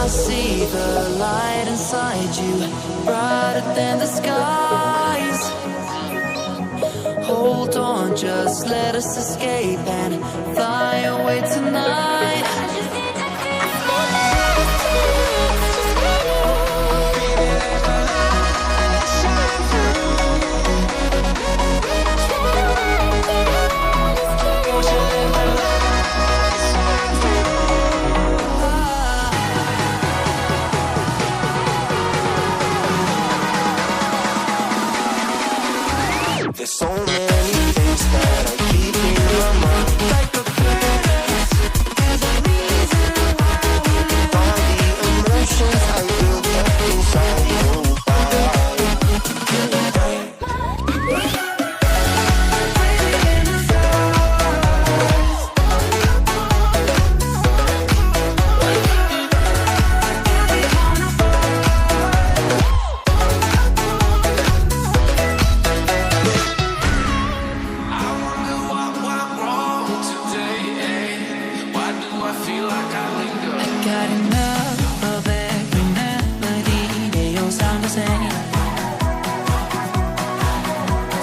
see the light inside you, brighter than the skies. Hold on, just let us escape and fly away tonight. There's so many things that I keep in my mind, like the past. There's a reason why we all the emotions I built up inside your body. Got enough of every melody, they all sound the same.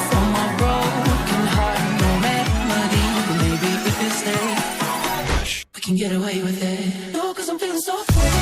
For my broken heart, no melody, but maybe if you stay, we can get away with it. No, 'cause I'm feeling so free.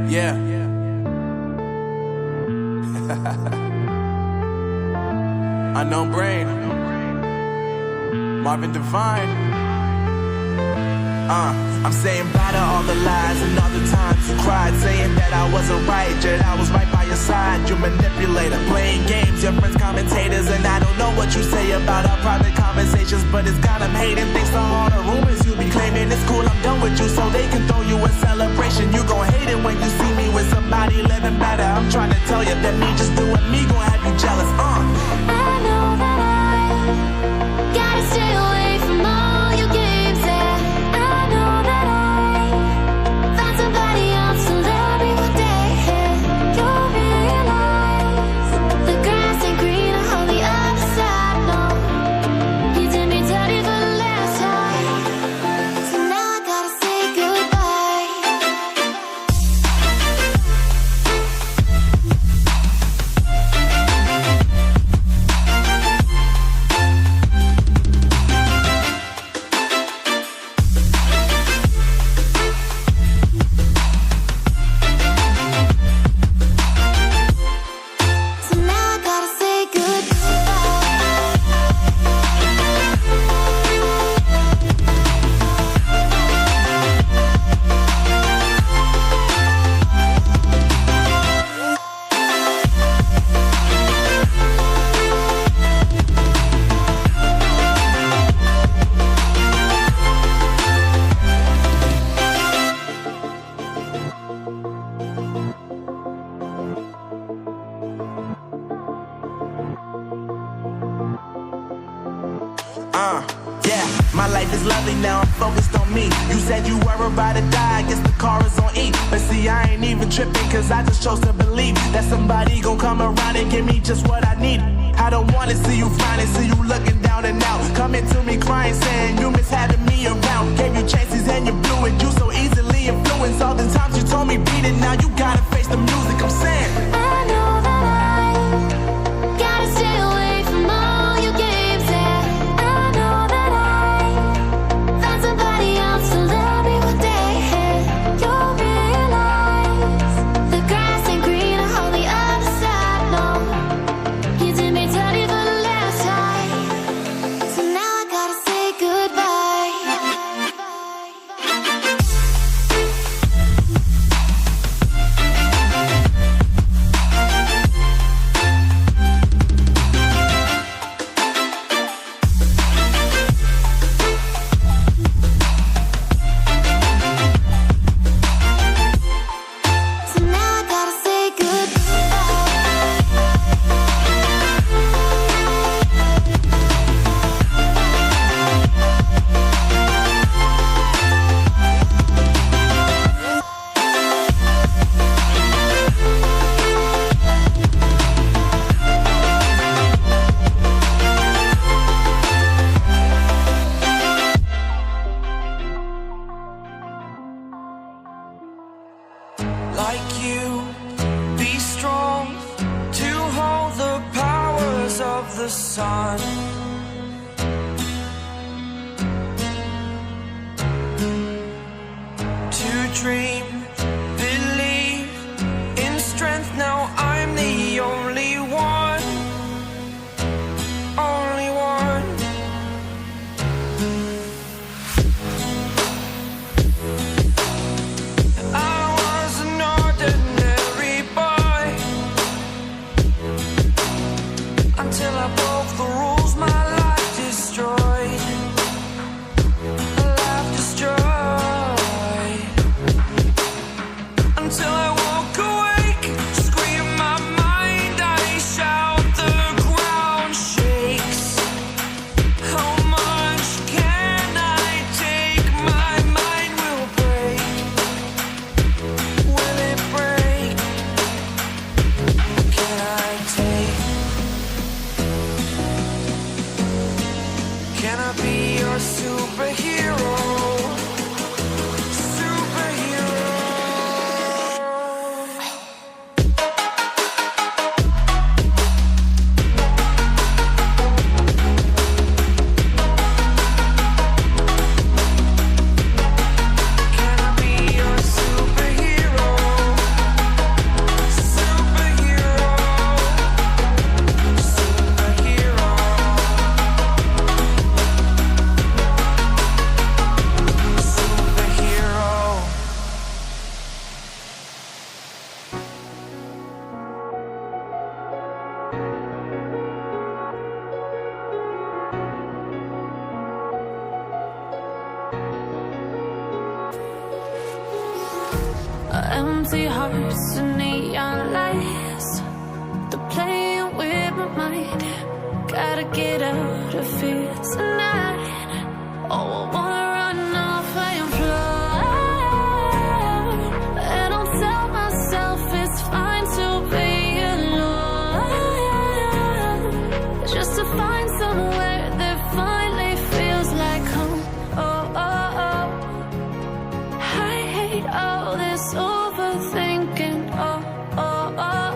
Yeah. Unknown Brain. Marvin Divine. I'm saying bye to all the lies and all the times you cried, saying that I wasn't right, yet I was right by your side. You manipulator, playing games, your friends commentators, and I don't know what you say about our private conversations, but it's got them hating. Thanks to all the rumors you be claiming. It's cool, I'm done with you, so they can throw you a celebration. You gon' hate it when you see me with somebody living better. I'm trying to tell you that me just doing me gon' have you jealous. I know that I gotta stay away from all your games, yeah. I know that I found somebody else to love me one day, yeah. You'll realize the grass ain't greener on the other side, no. You did me dirty for the last time, so now I gotta say goodbye. Yeah, my life is lovely now, I'm focused on me. You said you were about to die, I guess the car is on E. But see, I ain't even tripping, cause I just chose to believe that somebody gon' come around and give me just what I need. I don't wanna see you flying, see you looking down and out. Coming to me crying, saying you miss having me around. Gave you chances and you blew it, you so easily influenced. All the times you told me beat it, now you gotta face the music, I'm saying I know that I gotta stay away from all your games, yeah. I know that I found somebody else to love me one day. You'll realize the grass ain't greener on the other side, no. You did me dirty for the last time, so now I gotta say goodbye. So now I gotta say Like you, be strong to hold the powers of the sun. To dream, believe in strength. Now I'm the only one, only one. I was an ordinary boy until I broke the rules. My life destroyed, life destroyed. Until I woke awake, scream my mind, I shout, the ground shakes. How much can I take? My mind will break. Will it break? Can I take? Can I be your superhero? Superhero. Can I be your superhero? Superhero. Superhero. Superhero. empty hearts and neon lights. They're playing with my mind. Gotta get out of here tonight. Oh, I wanna run off and fly. And I'll tell myself it's fine to be alone, just to find somewhere that finally feels like home. Oh, oh, oh. I hate all this overthinking. Oh, oh, oh.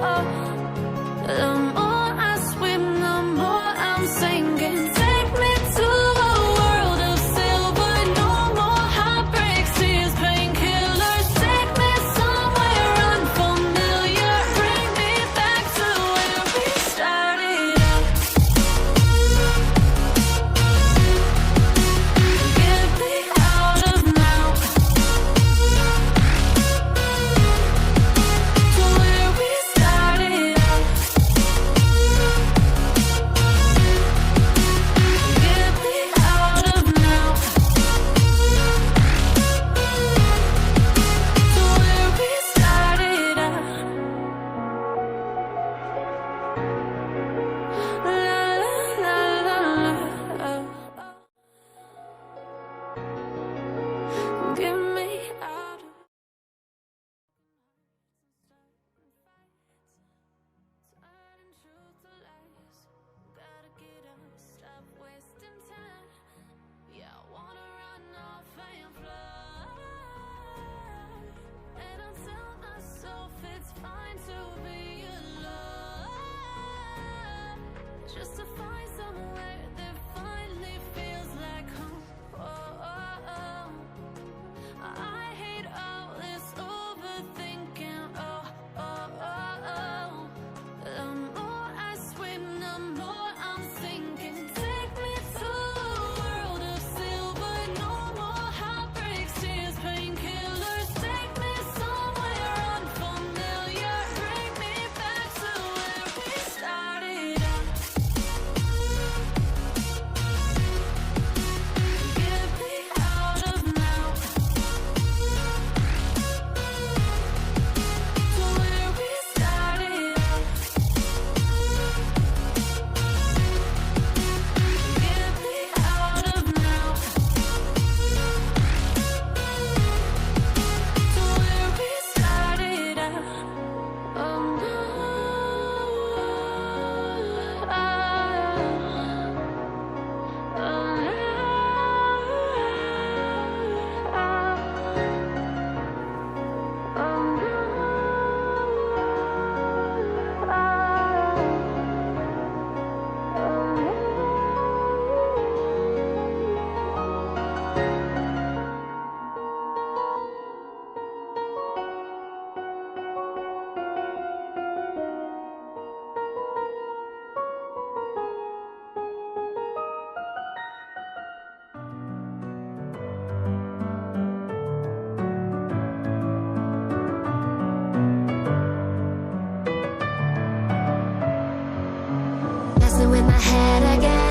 in my head again.